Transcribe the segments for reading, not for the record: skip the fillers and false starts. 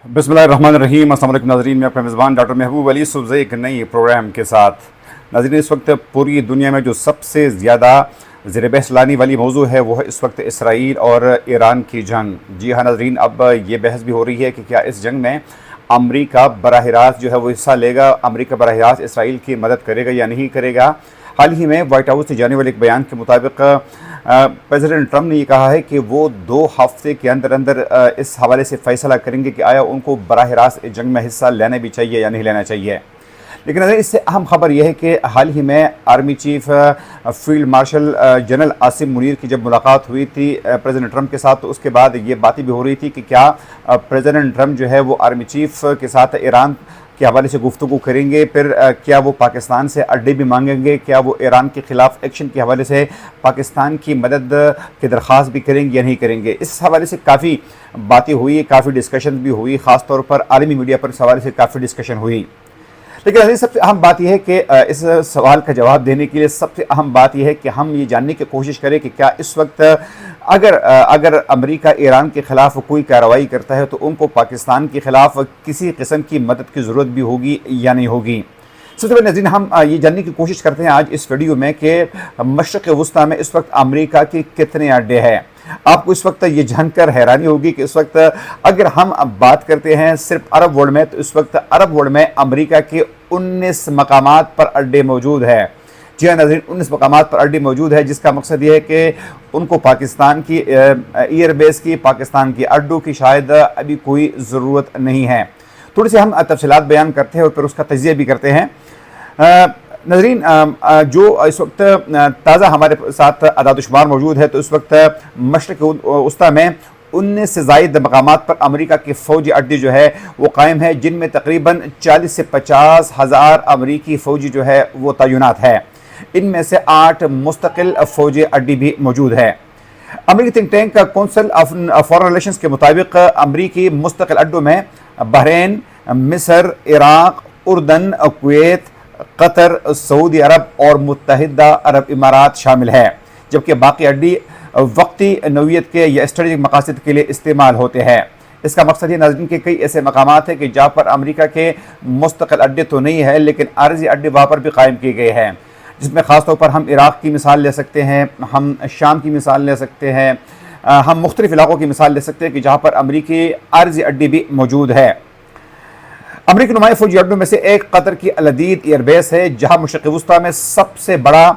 बिस्मिल्लाहिर्रहमानिर्रहीम। अस्सलाम वालेकुम नाज़रीन, मैं अपना मेज़बान डॉक्टर महबूब अली सुबह एक नई प्रोग्राम के साथ। नाज़रीन, इस वक्त पूरी दुनिया में जो सबसे ज़्यादा ज़ेर बहस लाने वाली मौजू है वो है इस वक्त इसराइल और ईरान की जंग। जी हाँ नाज़रीन, अब ये बहस भी हो रही है कि क्या इस जंग में अमरीका बराह रास्त जो है वो हिस्सा लेगा, अमरीका बराह रास्त इसराइल की मदद करेगा या नहीं करेगा। हाल ही में वाइट हाउस से जाने वाले एक बयान के मुताबिक प्रेसिडेंट ट्रंप ने ये कहा है कि वो 2 हफ्ते के अंदर अंदर इस हवाले से फैसला करेंगे कि आया उनको बराह रास्त जंग में हिस्सा लेना भी चाहिए या नहीं लेना चाहिए। लेकिन अगर इससे अहम खबर यह है कि हाल ही में army chief field marshal general Asim Munir की जब मुलाकात हुई थी प्रेसिडेंट ट्रंप के साथ, तो उसके बाद ये बातें भी हो रही थी कि क्या प्रेसिडेंट ट्रंप जो है वो आर्मी चीफ के साथ ईरान के हवाले से गुफ्तगू करेंगे, फिर क्या वो पाकिस्तान से अड्डे भी मांगेंगे, क्या वो ईरान के ख़िलाफ़ एक्शन के हवाले से पाकिस्तान की मदद की दरख्वास्त भी करेंगे या नहीं करेंगे। इस हवाले से काफ़ी बातें हुई, काफ़ी डिस्कशन भी हुई, ख़ास तौर पर आलमी मीडिया पर इस हवाले से काफ़ी डिस्कशन हुई। लेकिन अभी सबसे अहम बात यह है कि इस सवाल का जवाब देने के लिए सबसे अहम बात यह है कि हम ये जानने की कोशिश करें कि क्या इस वक्त अगर अमेरिका ईरान के ख़िलाफ़ कोई कार्रवाई करता है तो उनको पाकिस्तान के ख़िलाफ़ किसी किस्म की मदद की ज़रूरत भी होगी या नहीं होगी। सबसे पहले नाज़रीन, हम ये जानने की कोशिश करते हैं आज इस वीडियो में कि मशरक़ वस्ता में इस वक्त अमेरिका के कितने अड्डे हैं। आपको इस वक्त ये जानकर हैरानी होगी कि इस वक्त अगर हम बात करते हैं सिर्फ अरब वर्ल्ड में, तो इस वक्त अरब वर्ल्ड में अमेरिका के 19 मकामात पर अड्डे मौजूद है। जी हाँ नाज़रीन, 19 मकामात पर अड्डे मौजूद है, जिसका मकसद ये है कि उनको पाकिस्तान की एयरबेस की, पाकिस्तान की अड्डों की शायद अभी कोई ज़रूरत नहीं है। थोड़ी सी हम तफसीलात बयान करते हैं और फिर उसका तजिया भी करते हैं। नाज़रीन, जो इस वक्त ताज़ा हमारे साथ अदाद-ओ-शुमार मौजूद है, तो इस वक्त मशरक़ वस्ता में 19 से ज़ायद मकामात पर अमेरिका के फ़ौजी अड्डे जो है वो कायम है, जिनमें तकरीबन 40 से 50 हज़ार अमरीकी फ़ौजी जो है वो तैनात है। इनमें से 8 मुस्तकिल फ़ौजी अड्डे भी मौजूद है। अमेरिकी think tank council of foreign relations के मुताबिक अमरीकी मुस्तकिल अड्डों में बहरीन, मिस्र, इराक़, उर्दन, कुवैत, कतर, सऊदी अरब और मुत्तहिदा अरब इमारात शामिल है, जबकि बाकी अड्डे वक्ती नौइयत के या स्ट्रेटेजिक मकासद के लिए इस्तेमाल होते हैं। इसका मकसद ये नाज़रीन के कई ऐसे मकामात हैं कि जहाँ पर अमेरिका के मुस्तकिल अड्डे तो नहीं है, लेकिन आर्जी अड्डे वहाँ पर भी कायम किए गए हैं, जिसमें ख़ास तौर पर हम इराक़ की मिसाल ले सकते हैं, हम शाम की मिसाल ले सकते हैं, हम मुख्तलिफ़ इलाक़ों की मिसाल ले सकते हैं कि जहाँ पर अमरीकी आर्जी अड्डे भी मौजूद है। अमरीकी नुमाया फ़ौजी अड्डों में से एक कतर की अल-अदीद एयरबेस है, जहाँ मशरक़ वस्ता में सबसे बड़ा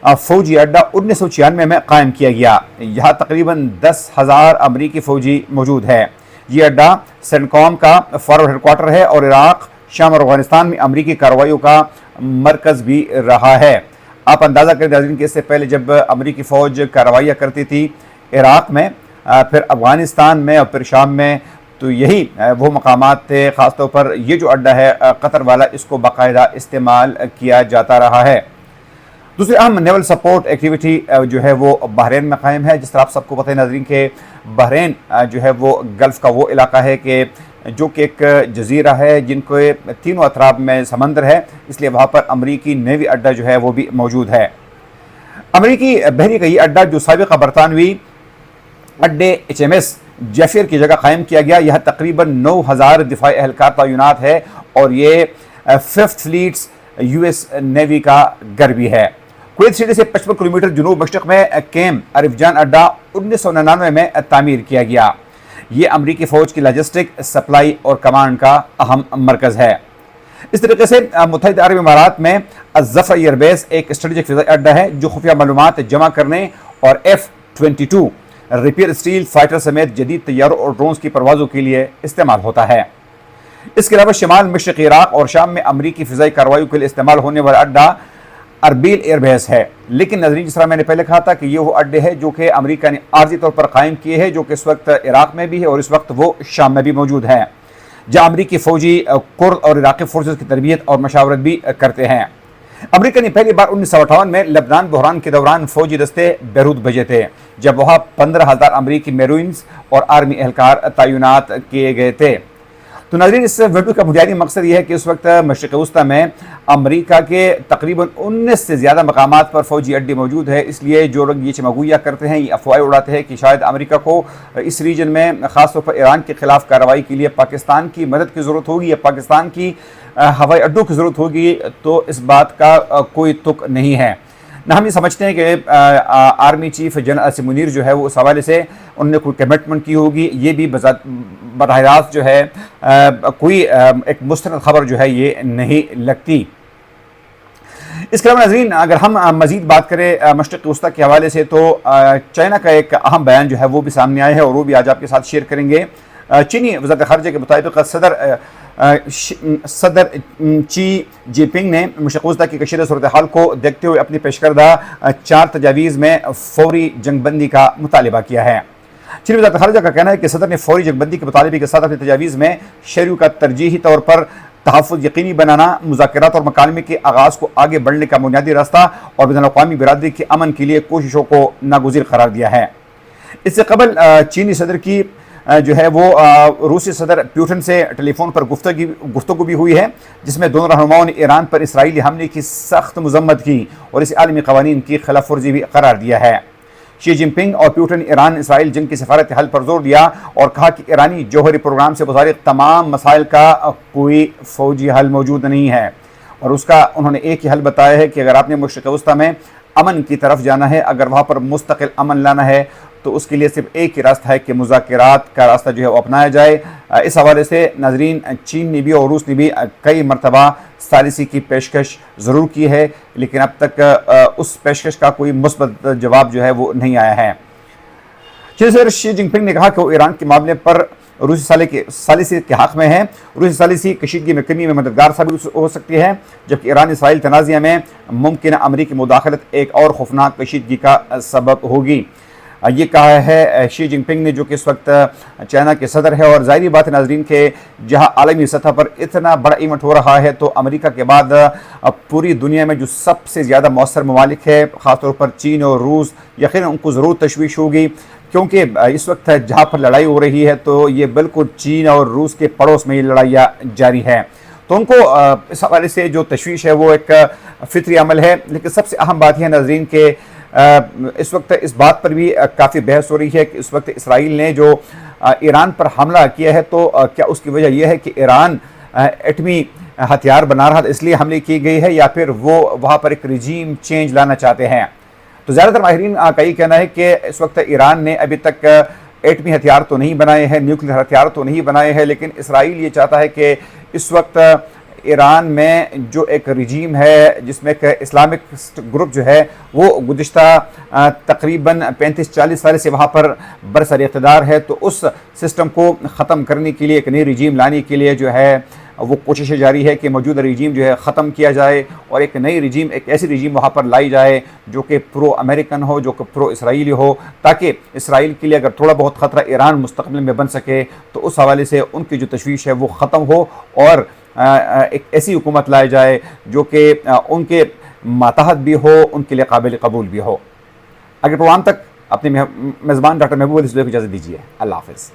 फ़ौजी अड्डा 1996 में कायम किया गया। यहाँ तकरीबन 10,000 अमरीकी फ़ौजी मौजूद है। ये अड्डा सेंटकॉम का फॉरवर्ड हेडक्वार्टर है और इराक़, शाम और अफ़गानिस्तान में अमरीकी कार्रवाइयों का मरकज़ भी रहा है। आप अंदाज़ा करें नाज़रीन कि इससे पहले जब अमरीकी फ़ौज कार्रवाइयाँ करती थी इराक़ में, फिर अफ़गानिस्तान में और फिर शाम में, तो यही वो मकामात थे। ख़ास तौर पर ये जो अड्डा है कतर वाला, इसको बाकायदा इस्तेमाल किया जाता रहा है। दूसरी अहम नेवल सपोर्ट एक्टिविटी जो है वो बहरीन में कायम है। जिस तरह आप सबको पता है नाज़रीन के बहरीन जो है वो गल्फ़ का वो इलाका है कि जो कि एक जजीरा है जिनको तीनों अतराफ में समंदर है, इसलिए वहाँ पर अमरीकी नेवी अड्डा जो है वो भी मौजूद है। अमरीकी बहरी का ये अड्डा जो साबिक़ा बरतानवी अड्डे HMS जैफियर की जगह कायम किया गया, यह तकरीबन 9,000 दिफाई एहलकार तैनात है और ये 5th फ्लीट्स US नेवी का घर भी है। कुवैत सिटी से 55 किलोमीटर जनूब मशरक़ में कैम अरिफजान अड्डा 1999 में तामीर किया गया। ये अमरीकी फ़ौज की लॉजिस्टिक, सप्लाई और कमांड का अहम मरकज़ है। इस तरीके से मुत्तहिदा अरब इमारात में अज़फ़र एयरबेस एक स्ट्रेटेजिक फ़िज़ाई अड्डा है, जो खुफिया मालूमात जमा करने और F-22 रिपेयर स्टील फाइटर समेत जदीद तैयारों और ड्रोन्स की परवाज़ों के लिए इस्तेमाल होता है। इसके अलावा शिमाल मशरक़ी इराक़ और शाम में अमरीकी फ़िज़ाई कार्रवाइयों के लिए इस्तेमाल होने वाला अड्डा अरबील एयरबेस है। लेकिन नाज़रीन, जिस तरह मैंने पहले कहा था कि ये वो अड्डे हैं जो कि अमेरिका ने आर्जी तौर पर कायम किए हैं, जो कि इस वक्त इराक़ में भी है और इस वक्त वो शाम में भी मौजूद हैं, जहाँ अमरीकी फ़ौजी कुर्द और इराक़ी फ़ोर्सेस की तरबियत और मशावरत भी करते हैं। अमेरिका ने पहली बार 1958 में लबनान बहरान के दौरान फ़ौजी दस्ते बैरूत भेजे थे, जब वहाँ 15,000 अमरीकी मेरीन्स और आर्मी एहलकार तैनात किए गए थे। تو ناظرین اس ویڈیو کا بنیادی مقصد یہ ہے کہ اس وقت مشرق وسطی میں امریکہ کے تقریباً 19 سے زیادہ مقامات پر فوجی اڈے موجود ہے، اس لیے جو لوگ یہ چمگویا کرتے ہیں، یہ افواہیں اڑاتے ہیں کہ شاید امریکہ کو اس ریجن میں خاص طور پر ایران کے خلاف کارروائی کے لیے پاکستان کی مدد کی ضرورت ہوگی یا پاکستان کی ہوائی اڈوں کی ضرورت ہوگی، تو اس بات کا کوئی تک نہیں ہے۔ نہ ہم یہ سمجھتے ہیں کہ آرمی چیف جنرل اسم منیر جو ہے وہ اس حوالے سے انہوں نے کوئی کمٹمنٹ کی ہوگی، یہ بھی براہ راست جو ہے کوئی ایک مستند خبر جو ہے یہ نہیں لگتی۔ اس کے علاوہ ناظرین اگر ہم مزید بات کریں مشرق وسطی کے حوالے سے تو چائنا کا ایک اہم بیان جو ہے وہ بھی سامنے آیا ہے اور وہ بھی آج آپ کے ساتھ شیئر کریں گے۔ چینی وزارت خارجہ کے مطابق صدر چی جی پنگ نے مشرق وسطی کی کشیدہ صورتحال کو دیکھتے ہوئے اپنی پیش کردہ 4 تجاویز میں فوری جنگ بندی کا مطالبہ کیا ہے۔ چینی وزارت خارجہ کا کہنا ہے کہ صدر نے فوری جنگ بندی کے مطالبے کے ساتھ اپنی تجاویز میں شہریوں کا ترجیحی طور پر تحفظ یقینی بنانا، مذاکرات اور مکالمے کے آغاز کو آگے بڑھنے کا بنیادی راستہ اور بین الاقوامی برادری کے امن کے لیے کوششوں کو ناگزیر قرار دیا ہے۔ اس سے قبل چینی صدر کی جو ہے وہ روسی صدر پیوٹن سے ٹیلی فون پر گفتگو بھی ہوئی ہے، جس میں دونوں رہنماؤں نے ایران پر اسرائیلی حملے کی سخت مذمت کی اور اسے عالمی قوانین کی خلاف ورزی بھی قرار دیا ہے۔ شی جن پنگ اور پیوٹن ایران اسرائیل جنگ کی سفارت حل پر زور دیا اور کہا کہ ایرانی جوہری پروگرام سے متعلق تمام مسائل کا کوئی فوجی حل موجود نہیں ہے، اور اس کا انہوں نے ایک ہی حل بتایا ہے کہ اگر آپ نے مشرق وسطی میں امن کی طرف جانا ہے، اگر وہاں پر مستقل امن لانا ہے تو اس کے لیے صرف ایک ہی راستہ ہے کہ مذاکرات کا راستہ جو ہے وہ اپنایا جائے۔ اس حوالے سے ناظرین چین نے بھی اور روس نے بھی کئی مرتبہ ثالثی کی پیشکش ضرور کی ہے، لیکن اب تک اس پیشکش کا کوئی مثبت جواب جو ہے وہ نہیں آیا ہے۔ چینی صدر شی جن پنگ نے کہا کہ وہ ایران کے معاملے پر روسی ثالثی کے حق میں ہے۔ روسی ثالثی کشیدگی میں کمی میں مددگار ثابت ہو سکتی ہے، جبکہ ایران اسرائیل تنازعہ میں ممکنہ امریکی مداخلت ایک اور خوفناک کشیدگی کا سبب ہوگی۔ یہ کہا ہے شی جن پنگ نے، جو کہ اس وقت چائنا کے صدر ہے، اور ظاہری بات ناظرین کہ جہاں عالمی سطح پر اتنا بڑا ایونٹ ہو رہا ہے تو امریکہ کے بعد پوری دنیا میں جو سب سے زیادہ مؤثر ممالک ہے، خاص طور پر چین اور روس، یقیناً ان کو ضرور تشویش ہوگی، کیونکہ اس وقت جہاں پر لڑائی ہو رہی ہے تو یہ بالکل چین اور روس کے پڑوس میں یہ لڑائیاں جاری ہیں، تو ان کو اس حوالے سے جو تشویش ہے وہ ایک فطری عمل ہے۔ لیکن سب سے اہم بات یہ ہے ناظرین کہ اس وقت اس بات پر بھی کافی بحث ہو رہی ہے کہ اس وقت اسرائیل نے جو ایران پر حملہ کیا ہے تو کیا اس کی وجہ یہ ہے کہ ایران ایٹمی ہتھیار بنا رہا تھا اس لیے حملے کی گئی ہے، یا پھر وہ وہاں پر ایک رجیم چینج لانا چاہتے ہیں؟ تو زیادہ تر ماہرین کا یہ کہنا ہے کہ اس وقت ایران نے ابھی تک ایٹمی ہتھیار تو نہیں بنائے ہیں، نیوکلیر ہتھیار تو نہیں بنائے ہیں، لیکن اسرائیل یہ چاہتا ہے کہ اس وقت ایران میں جو ایک رجیم ہے جس میں ایک اسلامک گروپ جو ہے وہ گزشتہ تقریباً 35-40 سال سے وہاں پر برسر اقتدار ہے، تو اس سسٹم کو ختم کرنے کے لیے ایک نئی رجیم لانے کے لیے جو ہے وہ کوششیں جاری ہے کہ موجودہ رجیم جو ہے ختم کیا جائے اور ایک نئی رجیم، ایک ایسی رجیم وہاں پر لائی جائے جو کہ پرو امریکن ہو، جو کہ پرو اسرائیلی ہو، تاکہ اسرائیل کے لیے اگر تھوڑا بہت خطرہ ایران مستقبل میں بن سکے تو اس حوالے سے ان کی جو تشویش ہے وہ ختم ہو اور ایک ایسی حکومت لائی جائے جو کہ ان کے ماتحت بھی ہو، ان کے لیے قابل قبول بھی ہو۔ اگر پروگرام تک اپنے میزبان ڈاکٹر محبوب علی کو اجازت دیجیے۔ اللہ حافظ۔